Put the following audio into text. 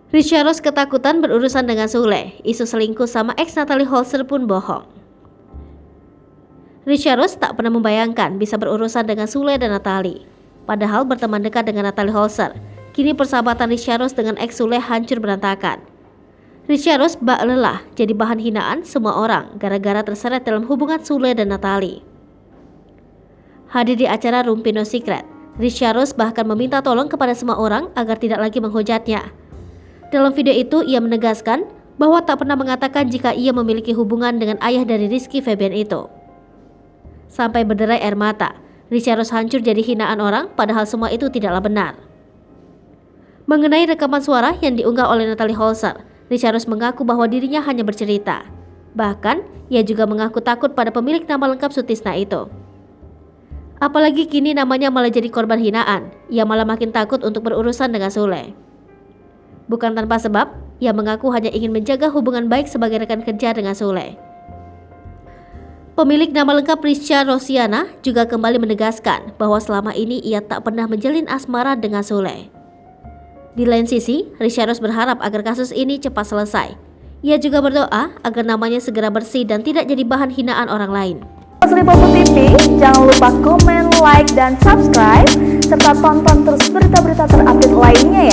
Richa Rose ketakutan berurusan dengan Sule. Isu selingkuh sama ex Natalie Holzer pun bohong. Richa Rose tak pernah membayangkan bisa berurusan dengan Sule dan Natalie. Padahal berteman dekat dengan Natalie Holzer. Kini persahabatan Richa Rose dengan ex Sule hancur berantakan. Richa Rose bak lelah jadi bahan hinaan semua orang gara-gara terseret dalam hubungan Sule dan Natalie. Hadir di acara Rumpi No Secret, Richa Rose bahkan meminta tolong kepada semua orang agar tidak lagi menghujatnya. Dalam video itu, ia menegaskan bahwa tak pernah mengatakan jika ia memiliki hubungan dengan ayah dari Rizky Febian itu. Sampai berderai air mata, Richa Rose hancur jadi hinaan orang padahal semua itu tidaklah benar. Mengenai rekaman suara yang diunggah oleh Natalie Holzer, Richa Rose mengaku bahwa dirinya hanya bercerita. Bahkan, ia juga mengaku takut pada pemilik nama lengkap Sutisna itu. Apalagi kini namanya malah jadi korban hinaan, ia malah makin takut untuk berurusan dengan Sule. Bukan tanpa sebab, ia mengaku hanya ingin menjaga hubungan baik sebagai rekan kerja dengan Sule. Pemilik nama lengkap Richa Rosiana juga kembali menegaskan bahwa selama ini ia tak pernah menjalin asmara dengan Sule. Di lain sisi, Richa Rose berharap agar kasus ini cepat selesai. Ia juga berdoa agar namanya segera bersih dan tidak jadi bahan hinaan orang lain. Slipopo TV, jangan lupa komen, like, dan subscribe, serta tonton terus berita-berita terupdate lainnya ya.